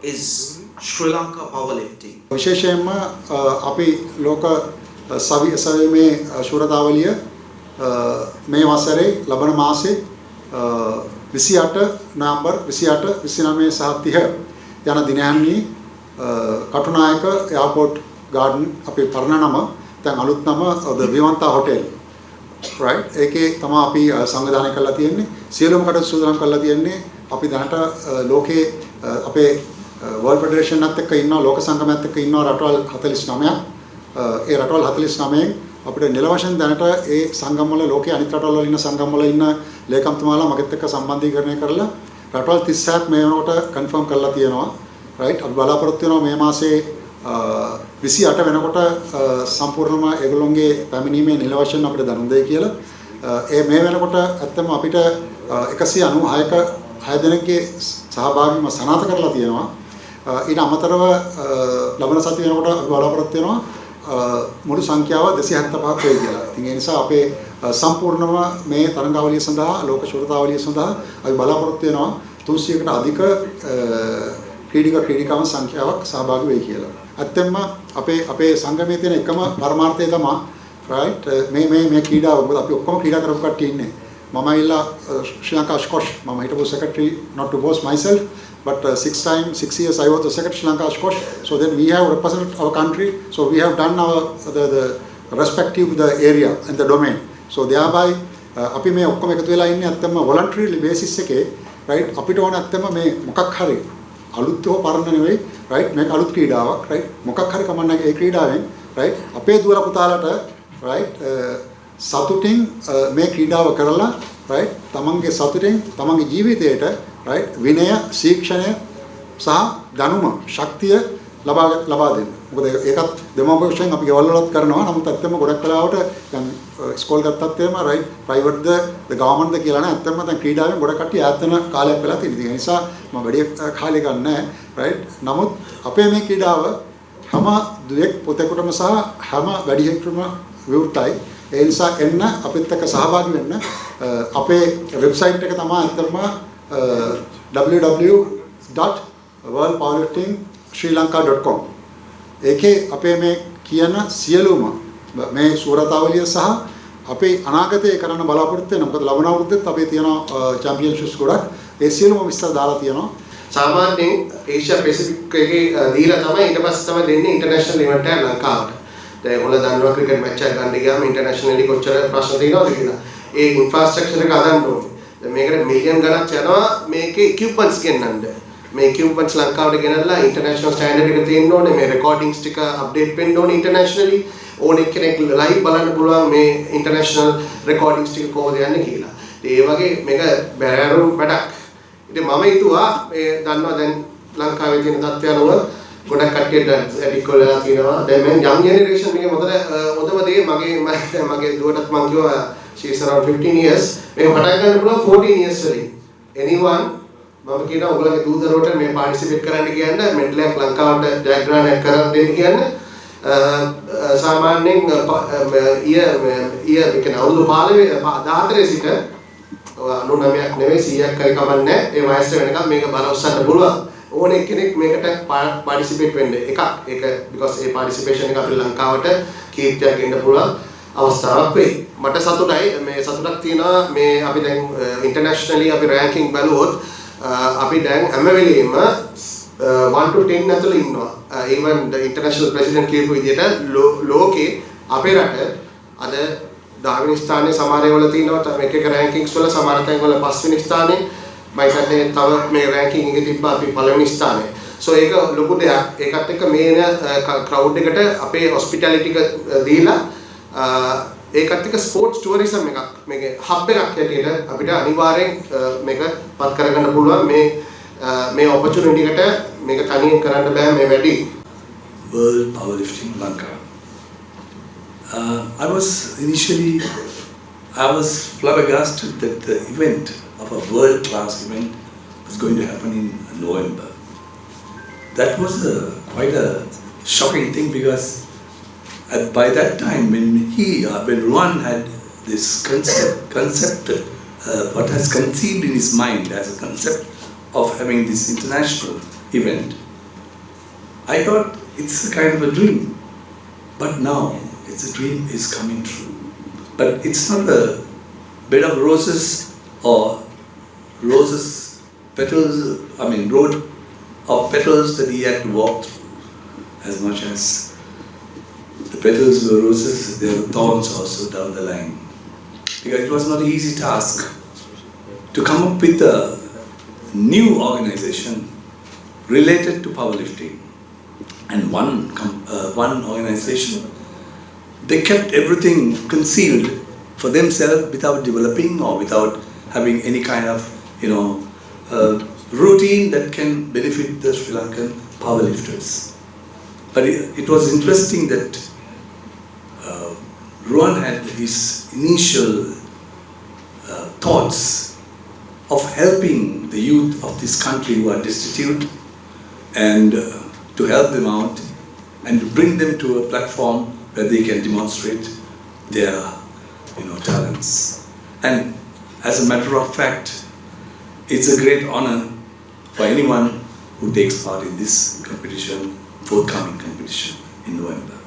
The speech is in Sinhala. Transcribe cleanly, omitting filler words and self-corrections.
is Sri Lanka powerlifting. විශේෂයෙන්ම අපි ලෝක සවිමේ ශූරතාවලිය මේ වසරේ ලබන මාසේ 28 නොවැම්බර් 28 29 සහ 30 යන දිනයන්හි කටුනායක එයාපෝට් ගාඩන් අපේ පරණ නම දැන් අලුත් නම ද විවන්තා හොටෙල් right ඒකේ තමයි අපි සංවිධානය කරලා තියෙන්නේ සියලුම කටයුතු සූදානම් කරලා තියෙන්නේ අපි දැනට ලෝකේ අපේ World Federation එකත් එක්ක ඉන්නවා ලෝක සංගමයත් එක්ක ඉන්නවා රටවල් 49ක් ඒ රටවල් 49න් අපිට නිල වශයෙන් දැනට ඒ සංගම් වල ලෝකයේ අනිත් රටවල් වල ඉන්න සංගම් වල ඉන්න ලේකම්තුමාලා මගෙත් එක්ක සම්බන්ධීකරණය කරලා රටවල් 37ක් මේ වෙනකොට කන්ෆර්ම් කරලා තියෙනවා right අපි බලාපොරොත්තු වෙනවා මේ මාසේ 28 වෙනකොට සම්පූර්ණම ඒගොල්ලෝගේ පැමිණීමේ නිල වශයෙන් අපිට දැනුම් දෙයි කියලා ඒ මේ වෙනකොට ඇත්තම අපිට 196ක 6 දෙනෙක්ගේ සහභාගීත්වය සනාථ කරලා තියෙනවා ඊට අමතරව ලබන සතිය වෙනකොට අපි බලාපොරොත්තු වෙනවා මුළු සංඛ්‍යාව 275ක් වෙයි කියලා. ඉතින් ඒ නිසා අපේ සම්පූර්ණම මේ තරඟාවලිය සඳහා ලෝක ශූරතාවලිය සඳහා අපි බලාපොරොත්තු වෙනවා 300කට අධික ක්‍රීඩිකාවන් සංඛ්‍යාවක් සහභාගී වෙයි කියලා. ඇත්තෙන්ම අපේ සංගමයේ තියෙන එකම පරමාර්ථය තමයි right මේ ක්‍රීඩාව මොකද අපි ඔක්කොම ක්‍රීඩා කරපු කට්ටිය ඉන්නේ. මම ඉල්ලා ශ්‍රී ලංකා ස්කොෂ් මම හිටපු secretary not to boast myself but 6 years I was the secretary Sri Lanka squash so then we have represented our country so we have done our the respective the area and the domain so thereby අපි මේ ඔක්කොම එකතු වෙලා ඉන්නේ අත්තම voluntarily basis එකේ right අපිට ඕන අත්තම මේ මොකක් හරි අලුත් හෝ පරණ නෙවෙයි right මේක අලුත් ක්‍රීඩාවක් right මොකක් හරි කමන්නේ ඒ ක්‍රීඩාවෙන් right අපේ දුවල පුතාලට right සතුටින් මේ ක්‍රීඩාව කරලා right තමන්ගේ සතුටින් තමන්ගේ ජීවිතයට right විනය ශික්ෂණය සහ දැනුම ශක්තිය ලබා දෙන්න. මොකද ඒකත් දෙමව්පියන් අපි ගෙවල් වලත් කරනවා. නමුත් ඇත්තම ගොඩක් වෙලාවට දැන් ස්කෝල් ගත්තත් එහෙම right ප්‍රයිවට් ද ගවර්න්මන්ට් ද කියලා නෑ. ඇත්තම දැන් ක්‍රීඩාවෙන් ගොඩක් කට්ටිය ඈත් වෙන කාලයක් වෙලා තියෙනවා. ඒ නිසා මම වැඩි කාලේ ගන්න නෑ right. නමුත් අපේ මේ ක්‍රීඩාව හැම දුවෙක් පුතෙකුටම සහ හැම වැඩිහිටියෙකුටම විවෘතයි. ඒ නිසා එන්න අපිත් එක්ක සහභාගී වෙන්න අපේ වෙබ්සයිට් එක තමයි අතරම www.worldpowerliftingsrilanka.com ඒකේ අපේ මේ කියන සියලුම මේ ශූරතාවලිය සහ අපේ අනාගතයේ කරන්න බලාපොරොත්තු වෙන මොකද ලබන අවුරුද්දෙත් අපේ තියෙන චැම්පියන්ෂිප්ස් ගොඩක් ඒ සියලුම විස්තර දාලා තියෙනවා සාමාන්‍යයෙන් ඒෂියා පැසිෆික් එකේ දීලා තමයි ඊට පස්සේ තමයි දෙන්නේ ඉන්ටර්නැෂනල් ඉවෙන්ට් එක ලංකාවට දැන් ඔයාලා දන්නවා ක්‍රිකට් මැච් එකක් ගන්න ගියාම ඉන්ටර්නැෂනලි කොච්චර ප්‍රශ්න තියෙනවද කියලා ඒ ඉන්ෆ්‍රාස්ට්‍රක්චර් එක හදන්න ඕනේ දැන් මේකට මිලියන් ගණක් යනවා මේකේ ඉක්විප්මන්ට්ස් ගෙන්නන්න මේ ඉක්විප්මන්ට්ස් ලංකාවට ගෙනල්ලා ඉන්ටර්නැෂනල් ස්ටෑන්ඩඩ් එක තියෙන්න ඕනේ මේ රෙකෝඩින්ග්ස් ටික අප්ඩේට් වෙන්න ඕනේ ඉන්ටර්නැෂනලි ඕනෙක් කෙනෙක් ලයිව් බලන්න පුළුවන් මේ ඉන්ටර්නැෂනල් රෙකෝඩින්ග්ස් ටික කොහොමද යන්නේ කියලා. ඒ වගේ මේක බැරෑරුම් වැඩක්. ඉතින් මම හිතුවා මේ දන්නවා දැන් ලංකාවේ තියෙන තත්ත්වය අනුව ගොඩක් කට්ටියට ඇඩික් වෙලා තියෙනවා. දැන් මේ යම් ජෙනරේෂන් එකේ හොඳම දේ මගේ දුවටත් මම කිව්වා she is around 15 years මේක පටන් ගන්න පුළුවන් 14 years වලින්. anyone මම කියනවා ඔයගොල්ලෝගේ දූ දරුවට මේ පාටිසිපේට් කරන්න කියන්න මෙඩල් එකක් ලංකාවට ජයග්‍රහණයක් කරන් දෙන්න කියන්න. සාමාන්‍යයෙන් ඊය කියන අවුරුදු 14 සිට 99ක් නෙවෙයි 100ක් හරි කමන්නේ ඒ වයසට වෙනකම් මේක බල උස්සන්න පුළුවන් ඕනෙක් කෙනෙක් මේකට පාටිසිපේට් වෙන්න එකක් ඒක because ඒ පාටිසිපේෂන් එක අපේ ලංකාවට කීර්තියක් එන්න පුළුවන් අවස්ථාවක් වෙයි මට සතුටයි මේ සතුටක් තියෙනවා මේ අපි දැන් ඉන්ටර්නැෂනලි අපි රෑන්කින් බලුවොත් අපි දැන් හැම වෙලෙම 1 to 10 ඇතුළේ ඉන්නවා even the international president කියපු විදිහට ලෝකේ අපේ රට අද 10 වෙනි ස්ථානයේ සමහර ඒවාල තියෙනවා තව එක රෑන්කින්ග්ස් වල සමහර තැන්වල 5 වෙනි ස්ථානයේ මම හිතන්නේ තව මේ රෑන්කින් එකේ තිබ්බා අපි පළවෙනි ස්ථානයේ so ඒක ලොකු දෙයක් ඒකත් එක්ක මේන ක්‍රවුඩ් එකට අපේ හොස්පිටැලිටි එක දීලා ඒකත් එක්ක ස්පෝර්ට්ස් ටුවරිසම් එකක් මේකේ හබ් එකක් හැටියට අපිට අනිවාර්යෙන් මේක පත් කරගන්න පුළුවන් මේ ඔපචුනිටි එකට මේක තනියෙන් කරන්න බෑ මේ වැඩි World Powerlifting Lanka. I was flabbergasted that the event of a world-class event was going to happen in November. That was quite a shocking thing because by that time when Ruan had this concept what has conceived in his mind as a concept of having this international event, I thought it's a kind of a dream. But now, it's a dream is coming true. But it's not a bed of roses or roses, petals, road of petals that he had to walk through. As much as the petals were roses, there were thorns also down the line. Because it was not an easy task to come up with a new organization related to powerlifting. And one organization, they kept everything concealed for themselves without developing or without having any kind of, routine that can benefit the Sri Lankan powerlifters. But it was interesting that Ruan had his initial thoughts of helping the youth of this country who are destitute and to help them out and to bring them to a platform where they can demonstrate their talents. And as a matter of fact, it's a great honor for anyone who takes part in this competition, forthcoming competition in November.